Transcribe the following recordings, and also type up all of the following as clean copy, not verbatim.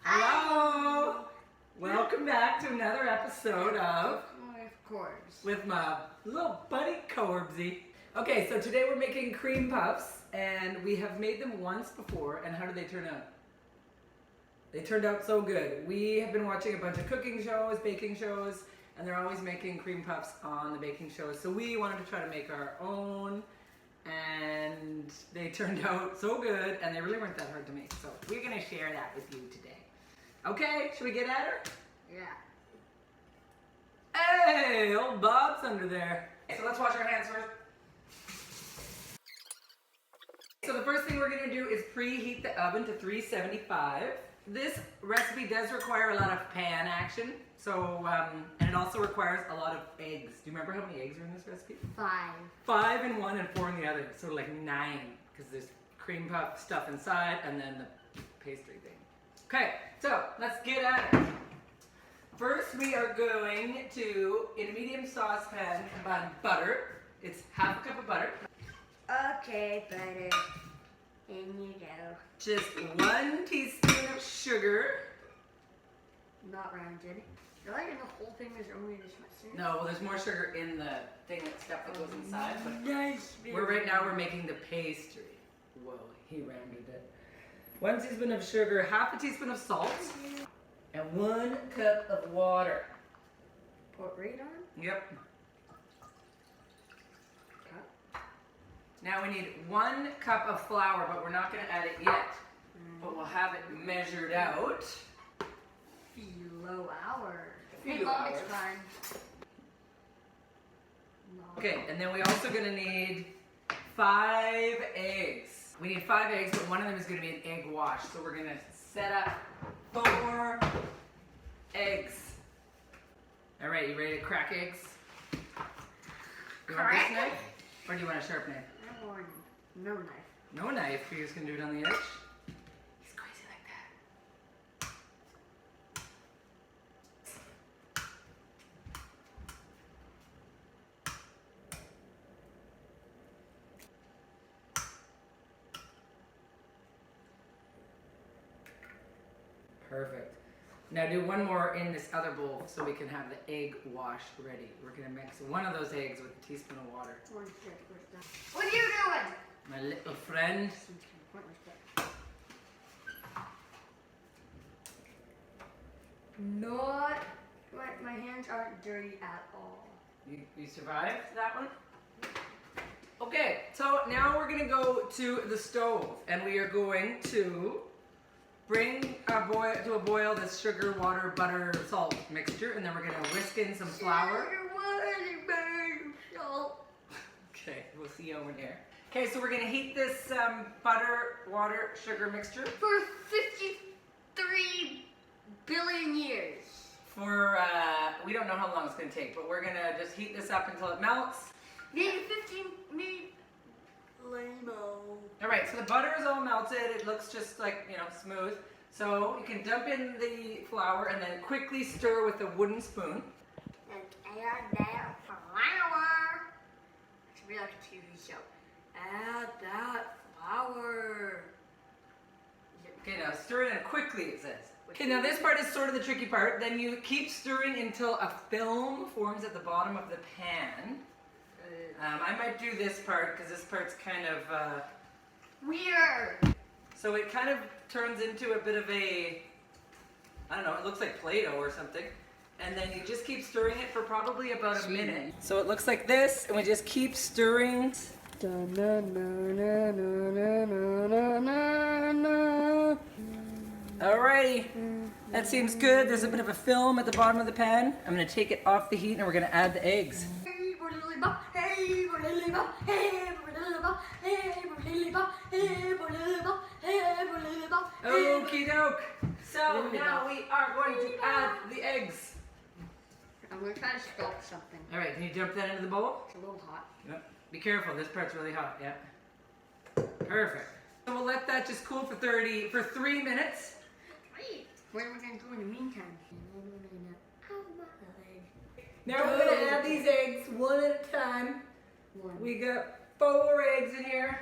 Hello! Welcome back to another episode of Corbs. with my little buddy Corbsy. Okay, so today we're making cream puffs, and we have made them once before, and how did they turn out? They turned out so good. We have been watching a bunch of cooking shows, baking shows, and they're always making cream puffs on the baking shows, so we wanted to try to make our own, and they turned out so good, and they really weren't that hard to make, so we're gonna share that with you today. Okay, should we get at her? Yeah. Hey, old Bob's under there. So let's wash our hands first. So the first thing we're gonna do is preheat the oven to 375. This recipe does require a lot of pan action, so and it also requires a lot of eggs. Do you remember how many eggs are in this recipe? 5. 5 in one and 4 in the other, so like 9, because there's cream puff stuff inside and then the pastry thing. Okay, so let's get at it. First, we are going to, in a medium saucepan, combine butter. It's half a cup of butter. Okay, butter. In you go. Just 1 teaspoon of sugar. Not rounded. You're like in the whole thing there's only this much sugar? No, well, there's more sugar in the thing, that stuff that goes inside. But Nice. right now we're making the pastry. Whoa, he rounded it. 1 teaspoon of sugar, half a teaspoon of salt, and 1 cup of water. Pour it right on? Yep. Okay. Now we need 1 cup of flour, but we're not going to add it yet. But we'll have it measured out. Low hour. Few Hey, Mom, it's hours. fine. Okay, and then we're also going to need 5 eggs. We need 5 eggs, but one of them is going to be an egg wash. So we're going to set up 4 eggs. All right, you ready to crack eggs? You want this knife? Or do you want a sharp knife? I want no knife. No knife, you're just going to do it on the edge. He's crazy like that. Perfect. Now do 1 more in this other bowl so we can have the egg wash ready. We're going to mix 1 of those eggs with a teaspoon of water. What are you doing? My little friend. Not. My hands aren't dirty at all. You survived that one? Okay, so now we're going to go to the stove and we are going to bring to a boil this sugar, water, butter, salt mixture, and then we're going to whisk in some flour. Okay, we'll see you over here. Okay, so we're going to heat this butter, water, sugar mixture For 53 billion years. for, we don't know how long it's going to take, but we're going to just heat this up until it melts. Maybe 15, maybe lame-o. All right, so the butter is all melted. It looks just like, smooth. So you can dump in the flour and then quickly stir with a wooden spoon. And add that flour. It should be like a TV show. Add that flour. Okay, now stir it in quickly, it says. Okay, now this part is sort of the tricky part. Then you keep stirring until a film forms at the bottom of the pan. I might do this part because this part's kind of Weird. so it kind of turns into a bit of a, I don't know, it looks like Play-Doh or something. And then you just keep stirring it for probably about a minute. So it looks like this, and we just keep stirring. Alrighty, that seems good. There's a bit of a film at the bottom of the pan. I'm gonna take it off the heat and we're gonna add the eggs. Okie doke. So now we are going to add the eggs. I'm going to try to sculpt something. Alright, can you dump that into the bowl? It's a little hot. Yep. Be careful, this part's really hot, yeah. Perfect. So we'll let that just cool for 3 minutes. Wait, what are we going to do in the meantime? Now we're going to add these eggs 1 at a time. We got 4 eggs in here.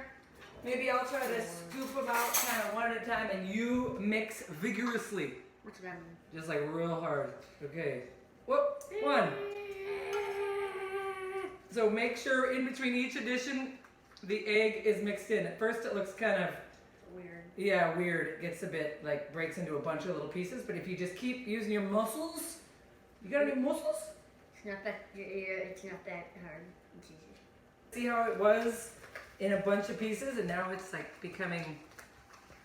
Maybe I'll try to scoop them out kind of 1 at a time and you mix vigorously. What's that mean? Just like real hard. Okay. Whoop. One. So make sure in between each addition, the egg is mixed in. At first it looks kind of Weird. yeah, weird. It gets a bit like breaks into a bunch of little pieces, but if you just keep using your muscles, you got any muscles? It's not that. It's not that hard. It's easy. See how it was in a bunch of pieces and now it's like becoming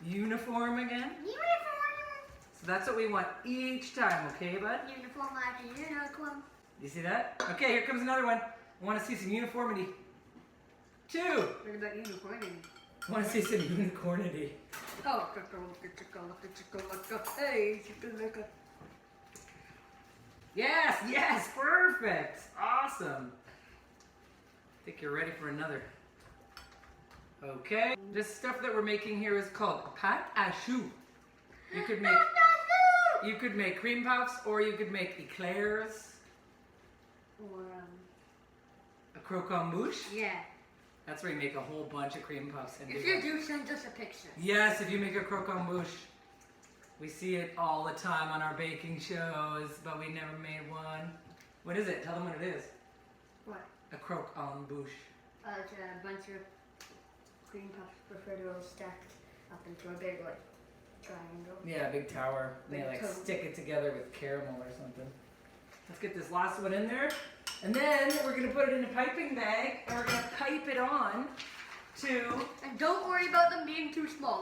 uniform again? Uniform. So that's what we want each time, okay, bud? Uniform like a unicorn. You see that? Okay, here comes another one. I want to see some uniformity. 2. What about unicorn? I want to see some unicornity. Oh, hey, Yes, yes, perfect. Awesome. I think you're ready for another. Okay, this stuff that we're making here is called pâte à choux. You could make cream puffs or you could make eclairs. Or A croquant bouche. yeah. That's where you make a whole bunch of cream puffs. And If you do, send us a picture. yes, if you make a croquant bouche. We see it all the time on our baking shows, but we never made one. What is it? Tell them what it is. What? A croquant bouche. It's a bunch of cream puffs preferred all stacked up into a big like triangle. Yeah, a big tower. And they Big like cone. stick it together with caramel or something. Let's get this last one in there. And then we're gonna put it in a piping bag and we're gonna pipe it on to, And don't worry about them being too small.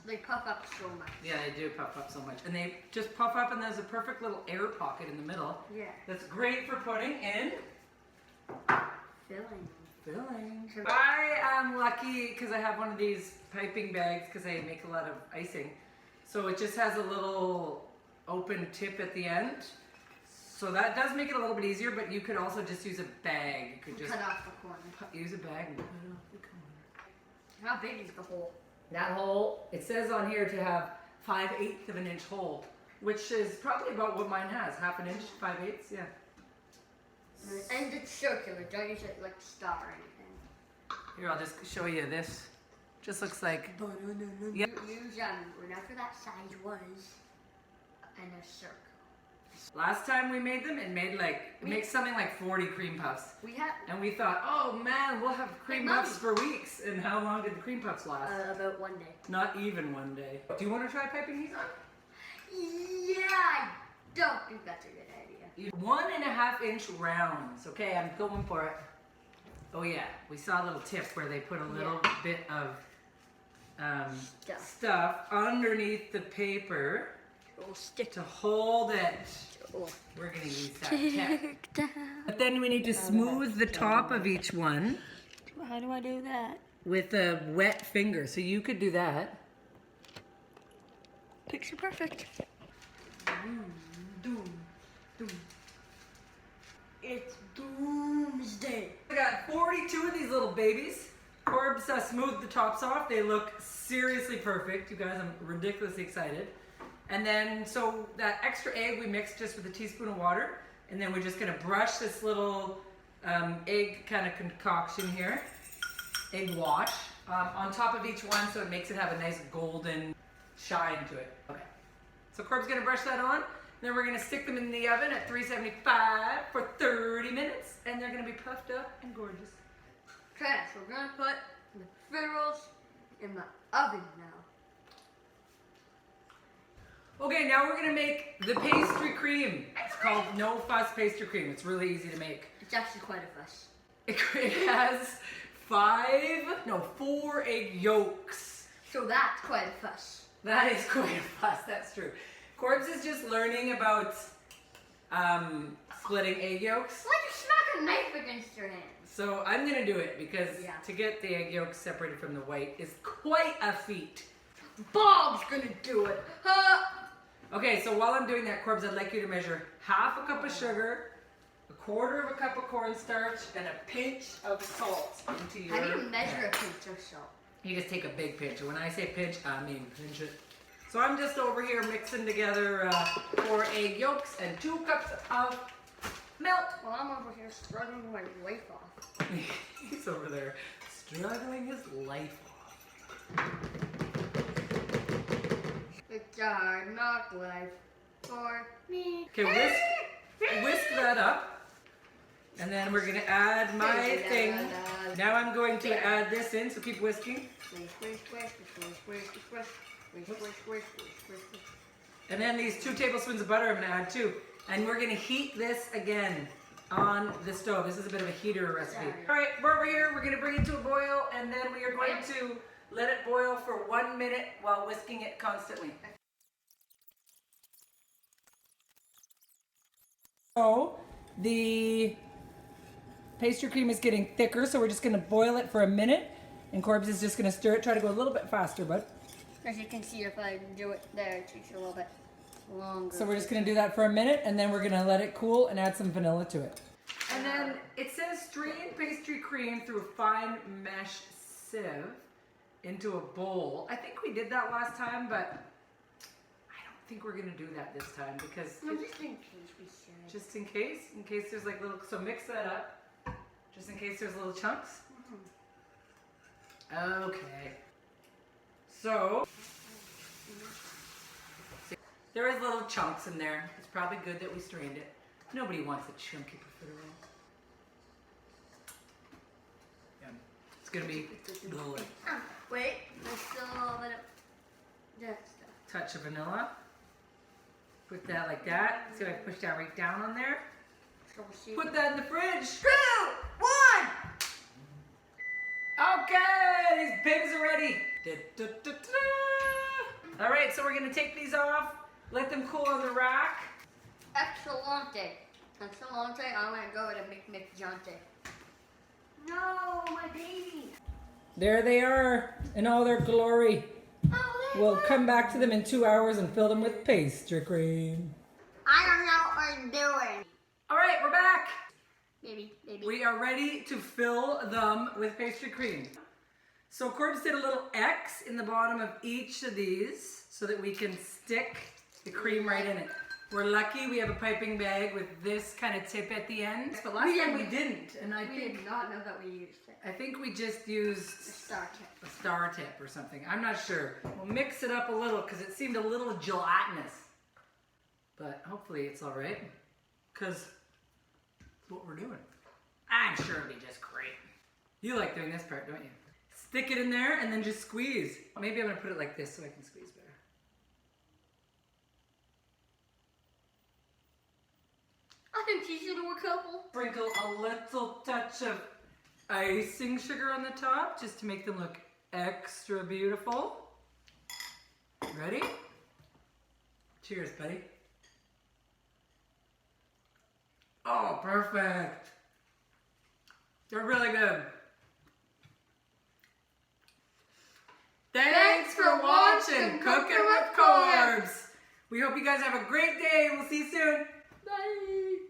They puff up so much. yeah, they do puff up so much. And they just puff up and there's a perfect little air pocket in the middle. Yeah. That's great for putting in Filling. filling. I am lucky because I have one of these piping bags because I make a lot of icing. So it just has a little open tip at the end. So that does make it a little bit easier, but you could also just use a bag. You could just Cut off the corner. use a bag and cut it off the corner. How big is the hole? That hole, it says on here to have 5/8 of an inch hole, which is probably about what mine has. 1/2 inch, 5/8, yeah. And it's circular. Don't use it like a star or anything. Here, I'll just show you this. Just looks like, Yeah. Use whatever that size was, and a circle. last time we made them, it makes something like 40 cream puffs. We have And we thought, oh man, we'll have cream Like puffs for weeks. And how long did the cream puffs last? about one day. Not even one day. Do you want to try piping these on? Yeah, I don't think that's a good idea. 1.5 inch rounds. Okay, I'm going for it. Oh yeah, we saw a little tip where they put a little bit of stuff underneath the paper It'll stick to hold it. We're gonna use that tip. But then we need to smooth the top of each one How do I do that? with a wet finger. So you could do that. Picture perfect. It's doomsday. I got 42 of these little babies. Corbs smoothed the tops off. They look seriously perfect. You guys, I'm ridiculously excited. And then, so that extra egg we mixed just with a teaspoon of water. And then we're just gonna brush this little egg kind of concoction here, egg wash, on top of each one so it makes it have a nice golden shine to it. Okay. So Corb's gonna brush that on. Then we're gonna stick them in the oven at 375 for 30 minutes. And they're gonna be puffed up and gorgeous. Okay, so we're gonna put the fritters in the oven now. Okay, now we're gonna make the pastry cream. It's called No Fuss Pastry Cream. It's really easy to make. It's actually quite a fuss. It has 4 egg yolks. So that's quite a fuss. That is quite a fuss, that's true. Corbs is just learning about splitting egg yolks. Why'd you smack a knife against your hand? So I'm gonna do it because Yeah. to get the egg yolks separated from the white is quite a feat. Bob's gonna do it. Okay, so while I'm doing that, Corbs, I'd like you to measure 1/2 cup of sugar, 1/4 cup of cornstarch, and a pinch of salt into your... How do you measure a pinch of salt? You just take a big pinch. And when I say pinch, I mean pinch it. So I'm just over here mixing together 4 egg yolks and 2 cups of milk. Well, I'm over here struggling my life off. He's over there struggling his life off. It's a hard knock life for me. Okay, whisk that up. And then we're gonna add my thing. Now I'm going to add this in, so keep whisking. And then these 2 tablespoons of butter I'm gonna add too. And we're gonna heat this again on the stove. This is a bit of a heater recipe. All right, we're over here. We're gonna bring it to a boil, and then we are going to let it boil for 1 minute while whisking it constantly. So the pastry cream is getting thicker, so we're just gonna boil it for a minute. And Corbs is just gonna stir it. Try to go a little bit faster, bud. As you can see, if I do it there, it takes a little bit longer. So we're just gonna do that for a minute, and then we're gonna let it cool and add some vanilla to it. And then it says strain pastry cream through a fine mesh sieve into a bowl. I think we did that last time, but I don't think we're gonna do that this time because No, just in case we should. just in case there's like little, so mix that up, just in case there's little chunks. Okay. So there is little chunks in there. It's probably good that we strained it. Nobody wants a chunky profiterole. Yum. It's gonna be good. Wait, there's still a little bit of that stuff. Touch of vanilla. Put that like that. See if I can push that right down on there. So we'll see. Put that in the fridge. 2, 1. Okay, these pigs are ready. Da-da-da-da. All right, so we're gonna take these off, let them cool on the rack. Excellente. Excellente. I'm gonna go to McJante. No, my baby. There they are in all their glory. Oh, We'll come back to them in 2 hours and fill them with pastry cream. I don't know what I'm doing. All right, we're back. Baby. We are ready to fill them with pastry cream. So Corbs did a little X in the bottom of each of these so that we can stick the cream right in it. We're lucky we have a piping bag with this kind of tip at the end. But last time we didn't, and I We think did not know that we used it. I think we just used The star tip. a star tip or something. I'm not sure. We'll mix it up a little because it seemed a little gelatinous. But hopefully it's all right because it's what we're doing. I'm sure it'll be just great. You like doing this part, don't you? Stick it in there and then just squeeze. Maybe I'm gonna put it like this so I can squeeze better. I can teach you to a couple. Sprinkle a little touch of icing sugar on the top just to make them look extra beautiful. Ready? Cheers, buddy. Oh, perfect. They're really good. Thanks for watching Cooking with Corbs. We hope you guys have a great day. We'll see you soon. Bye.